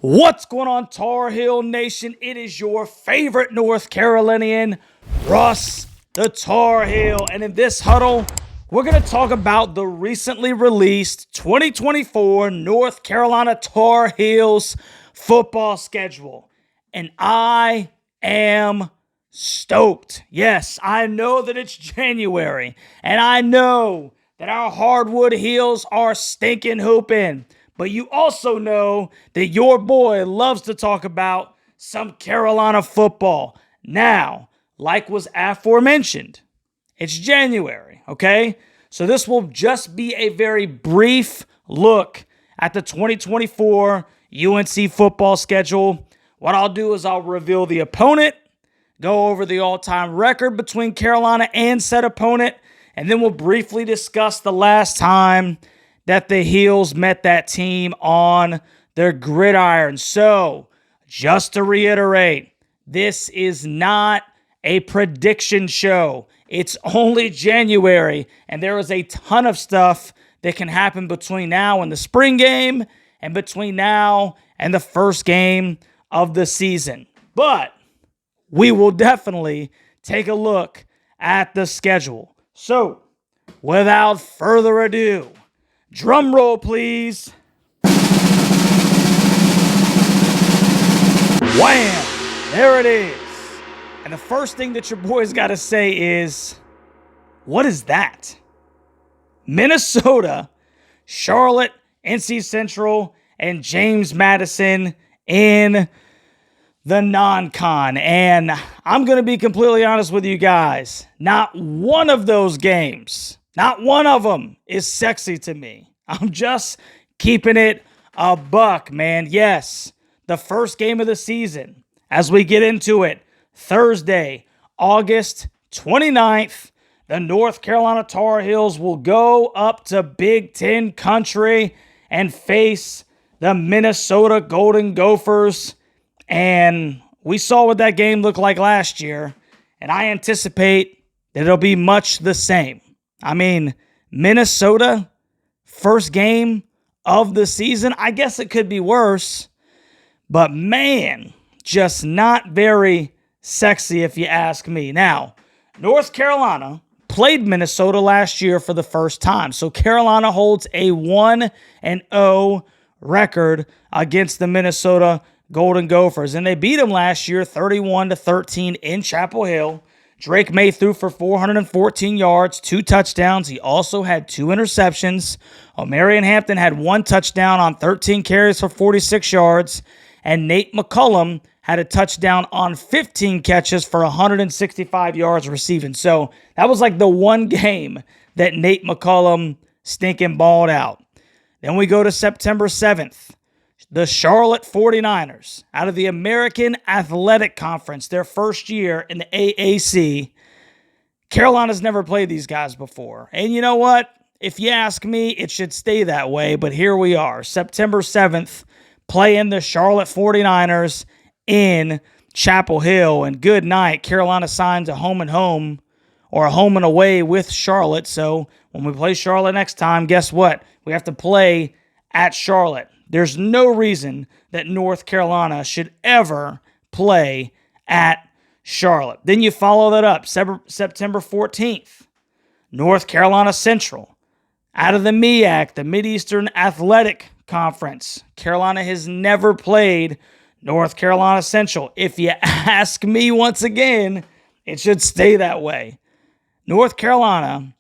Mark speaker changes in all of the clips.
Speaker 1: What's going on, Tar Heel Nation? It is your favorite North Carolinian, Russ the Tar Heel. And in this huddle, we're going to talk about the recently released 2024 North Carolina Tar Heels football schedule. And I am stoked. Yes, I know that it's January, and I know that our hardwood heels are stinking hooping. But you also know that your boy loves to talk about some Carolina football. Now, like was aforementioned, it's January, okay? So this will just be a very brief look at the 2024 UNC football schedule. What I'll do is I'll reveal the opponent, go over the all-time record between Carolina and said opponent, and then we'll briefly discuss the last time that the Heels met that team on their gridiron. So, just to reiterate, this is not a prediction show. It's only January, and there is a ton of stuff that can happen between now and the spring game and between now and the first game of the season. But we will definitely take a look at the schedule. So, without further ado, drum roll, please. Wham! There it is. And the first thing that your boys got to say is, what is that? Minnesota, Charlotte, NC Central, and James Madison in the non-con. And I'm going to be completely honest with you guys. Not one of those games, not one of them is sexy to me. I'm just keeping it a buck, man. Yes, the first game of the season, as we get into it, Thursday, August 29th, the North Carolina Tar Heels will go up to Big Ten country and face the Minnesota Golden Gophers. And we saw what that game looked like last year, and I anticipate that it'll be much the same. I mean, Minnesota, first game of the season, I guess it could be worse, but man, just not very sexy if you ask me. Now, North Carolina played Minnesota last year for the first time, so Carolina holds a 1-0 record against the Minnesota Golden Gophers, and they beat them last year 31-13 in Chapel Hill. Drake May threw for 414 yards, 2 touchdowns. He also had 2 interceptions. O'Marion Hampton had 1 touchdown on 13 carries for 46 yards, and Nate McCullum had a touchdown on 15 catches for 165 yards receiving. So that was like the one game that Nate McCullum stinking balled out. Then we go to September 7th. The Charlotte 49ers, out of the American Athletic Conference, their first year in the AAC. Carolina's never played these guys before. And you know what? If you ask me, it should stay that way. But here we are, September 7th, playing the Charlotte 49ers in Chapel Hill. And good night. Carolina signs a home and home or a home and away with Charlotte. So when we play Charlotte next time, guess what? We have to play at Charlotte. There's no reason that North Carolina should ever play at Charlotte. Then you follow that up, September 14th, North Carolina Central, out of the MEAC, the Mideastern Athletic Conference. Carolina has never played North Carolina Central. If you ask me once again, it should stay that way. North Carolina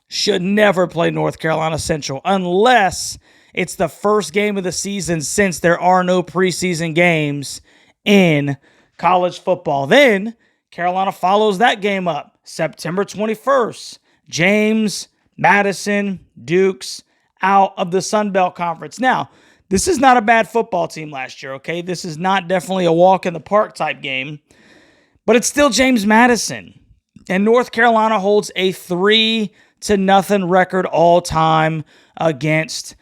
Speaker 1: should never play North Carolina Central unless it's the first game of the season since there are no preseason games in college football. Then Carolina follows that game up, September 21st. James, Madison, Dukes out of the Sun Belt Conference. Now, this is not a bad football team last year, okay? This is not definitely a walk in the park type game, but it's still James Madison. And North Carolina holds a 3-0 record all time against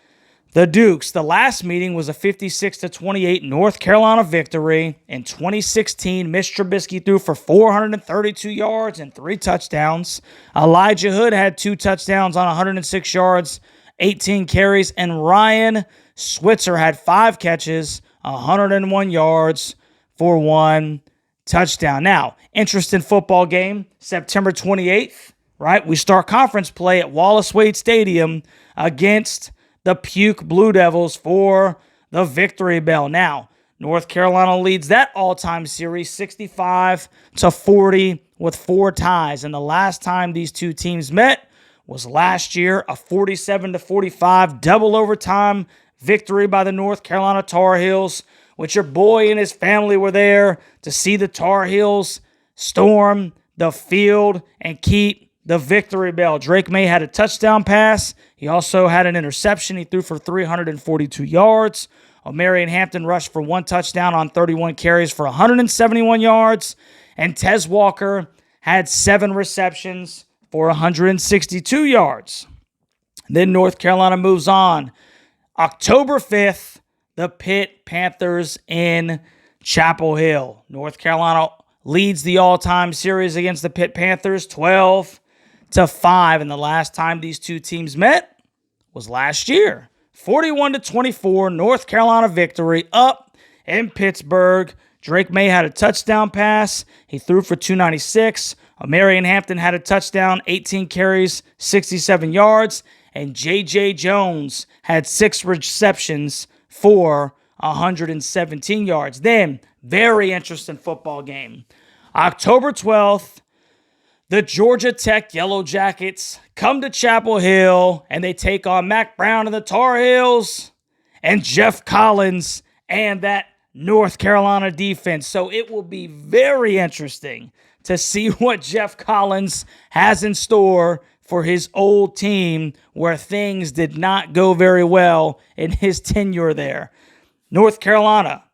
Speaker 1: the Dukes. The last meeting was a 56-28 North Carolina victory. In 2016, Mitch Trubisky threw for 432 yards and 3 touchdowns. Elijah Hood had 2 touchdowns on 106 yards, 18 carries, and Ryan Switzer had 5 catches, 101 yards for 1 touchdown. Now, interesting football game, September 28th, right? We start conference play at Wallace Wade Stadium against the Puke Blue Devils for the Victory Bell. Now, North Carolina leads that all-time series 65-40 with 4 ties. And the last time these two teams met was last year, a 47-45 double overtime victory by the North Carolina Tar Heels, which your boy and his family were there to see the Tar Heels storm the field and keep the Victory Bell. Drake May had a touchdown pass. He also had an interception. He threw for 342 yards. O'Marion Hampton rushed for 1 touchdown on 31 carries for 171 yards. And Tez Walker had 7 receptions for 162 yards. Then North Carolina moves on. October 5th, the Pitt Panthers in Chapel Hill. North Carolina leads the all-time series against the Pitt Panthers 12-5. And the last time these two teams met was last year. 41-24, North Carolina victory up in Pittsburgh. Drake May had a touchdown pass. He threw for 296. O'Marion Hampton had a touchdown, 18 carries, 67 yards. And J.J. Jones had 6 receptions for 117 yards. Then, very interesting football game. October 12th, the Georgia Tech Yellow Jackets come to Chapel Hill, and they take on Mack Brown and the Tar Heels and Jeff Collins and that North Carolina defense. So it will be very interesting to see what Jeff Collins has in store for his old team, where things did not go very well in his tenure there. North Carolina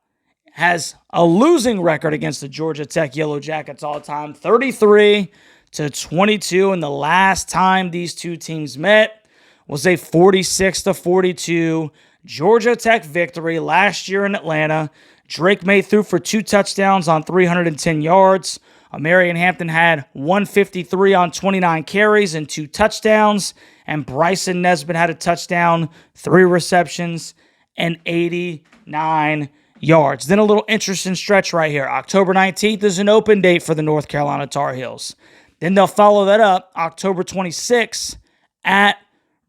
Speaker 1: has a losing record against the Georgia Tech Yellow Jackets all time, 33-22, and the last time these two teams met was a 46-42 Georgia Tech victory last year in Atlanta. Drake May threw for 2 touchdowns on 310 yards. O'Marion Hampton had 153 on 29 carries and 2 touchdowns. And Bryson Nesbitt had a touchdown, 3 receptions, and 89 yards. Then a little interesting stretch right here. October 19th is an open date for the North Carolina Tar Heels. Then they'll follow that up October 26th at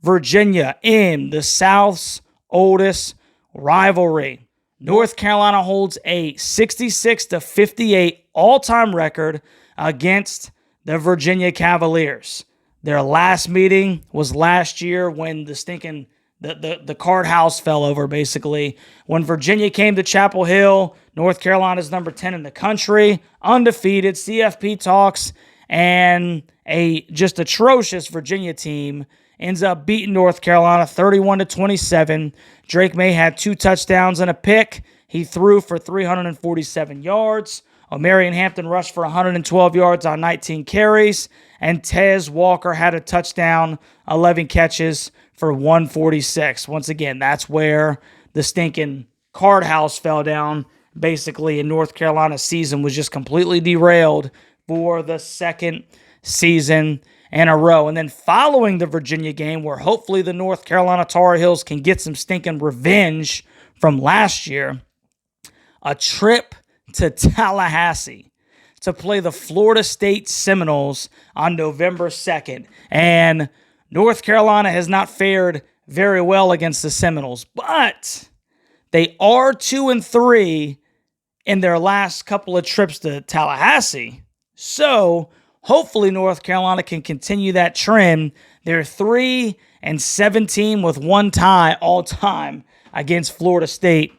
Speaker 1: Virginia in the South's oldest rivalry. North Carolina holds a 66-58 all-time record against the Virginia Cavaliers. Their last meeting was last year when the card house fell over, basically. When Virginia came to Chapel Hill, North Carolina's number 10 in the country, undefeated, CFP talks, and a just atrocious Virginia team ends up beating North Carolina 31-27. Drake May had 2 touchdowns and a pick. He threw for 347 yards. O'Marion Hampton rushed for 112 yards on 19 carries. And Tez Walker had a touchdown, 11 catches for 146. Once again, that's where the stinking card house fell down. Basically, and North Carolina's season was just completely derailed for the second season in a row. And then following the Virginia game, where hopefully the North Carolina Tar Heels can get some stinking revenge from last year, a trip to Tallahassee to play the Florida State Seminoles on November 2nd. And North Carolina has not fared very well against the Seminoles, but they are 2-3 in their last couple of trips to Tallahassee. So hopefully North Carolina can continue that trend. They're 3-17 with 1 tie all time against Florida State.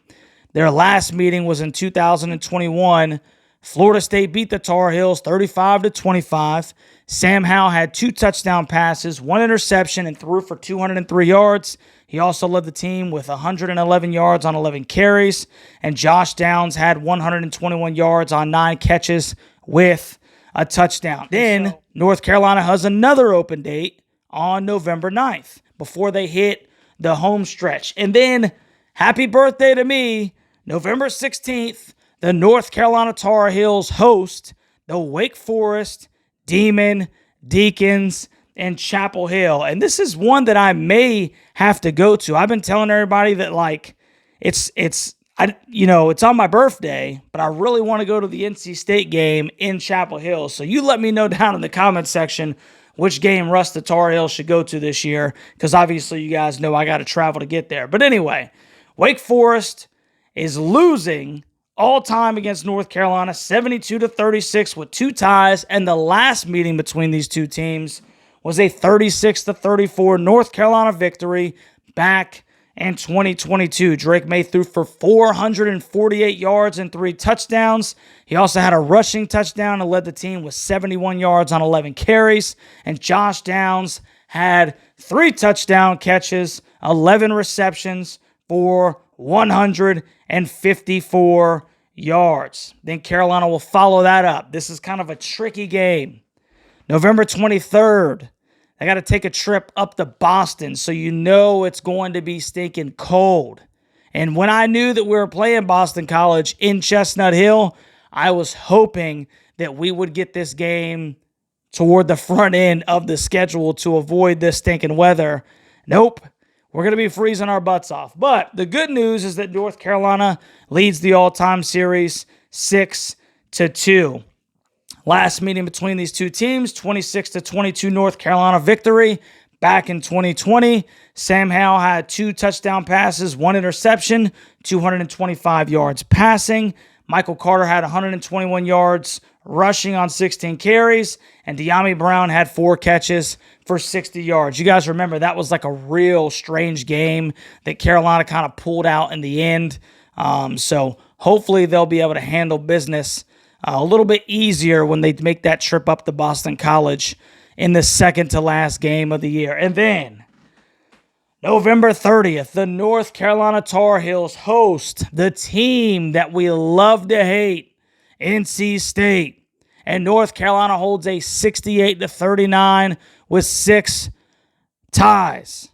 Speaker 1: Their last meeting was in 2021. Florida State beat the Tar Heels 35-25. Sam Howell had 2 touchdown passes, 1 interception, and threw for 203 yards. He also led the team with 111 yards on 11 carries. And Josh Downs had 121 yards on 9 catches with a touchdown. Then North Carolina has another open date on November 9th before they hit the home stretch. And then, happy birthday to me, November 16th, the North Carolina Tar Heels host the Wake Forest Demon Deacons in Chapel Hill. And this is one that I may have to go to. I've been telling everybody that, like, it's on my birthday, but I really want to go to the NC State game in Chapel Hill. So you let me know down in the comment section which game Russ the Tar Heels should go to this year, because obviously you guys know I got to travel to get there. But anyway, Wake Forest is losing all time against North Carolina, 72-36 with 2 ties, and the last meeting between these two teams was a 36-34 North Carolina victory back in 2022. Drake May threw for 448 yards and 3 touchdowns. He also had a rushing touchdown and led the team with 71 yards on 11 carries. And Josh Downs had 3 touchdown catches, 11 receptions for 154 yards. Then Carolina will follow that up. This is kind of a tricky game. November 23rd, I got to take a trip up to Boston, so you know it's going to be stinking cold. And when I knew that we were playing Boston College in Chestnut Hill, I was hoping that we would get this game toward the front end of the schedule to avoid this stinking weather. Nope. We're going to be freezing our butts off. But the good news is that North Carolina leads the all-time series 6-2. Last meeting between these two teams, 26-22 North Carolina victory. Back in 2020, Sam Howell had 2 touchdown passes, 1 interception, 225 yards passing. Michael Carter had 121 yards rushing on 16 carries, and De'Ami Brown had 4 catches for 60 yards. You guys remember that was like a real strange game that Carolina kind of pulled out in the end. So hopefully they'll be able to handle business a little bit easier when they make that trip up to Boston College in the second to last game of the year. And then November 30th, the North Carolina Tar Heels host the team that we love to hate, NC State. And North Carolina holds a 68-39 with 6 ties.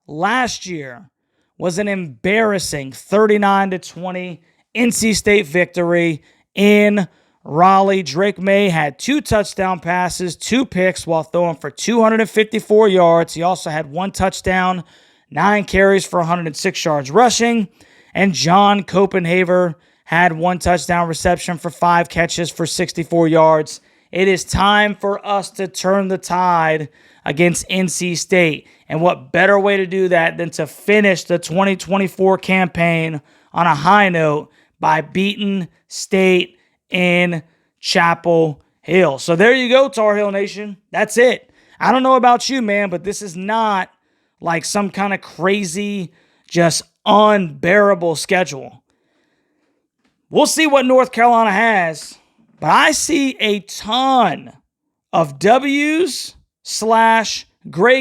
Speaker 1: Last year was an embarrassing 39-20 NC State victory in Raleigh. Drake May had 2 touchdown passes, 2 picks while throwing for 254 yards. He also had 1 touchdown, 9 carries for 106 yards rushing. And John Copenhaver had 1 touchdown reception for 5 catches for 64 yards. It is time for us to turn the tide against NC State. And what better way to do that than to finish the 2024 campaign on a high note by beating State in Chapel Hill. So there you go, Tar Heel Nation. That's it. I don't know about you, man, but this is not like some kind of crazy, just unbearable schedule. We'll see what North Carolina has, but I see a ton of W's/gray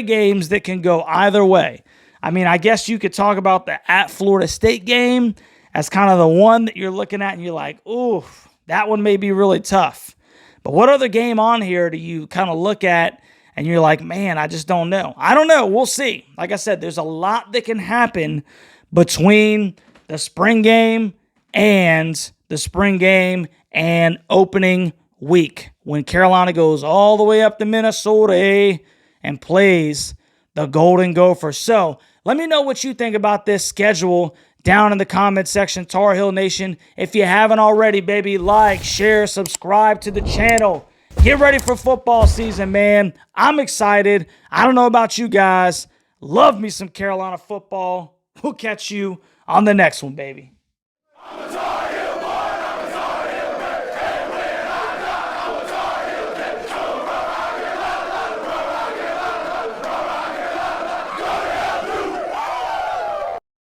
Speaker 1: games that can go either way. I mean, I guess you could talk about the at Florida State game as kind of the one that you're looking at and you're like, ooh, that one may be really tough. But what other game on here do you kind of look at and you're like, man, I just don't know. I don't know. We'll see. Like I said, there's a lot that can happen between the spring game and opening week when Carolina goes all the way up to Minnesota and plays the Golden Gophers. So let me know what you think about this schedule down in the comment section, Tar Heel Nation. If you haven't already, baby, like, share, subscribe to the channel. Get ready for football season, man. I'm excited. I don't know about you guys. Love me some Carolina football. We'll catch you on the next one, baby.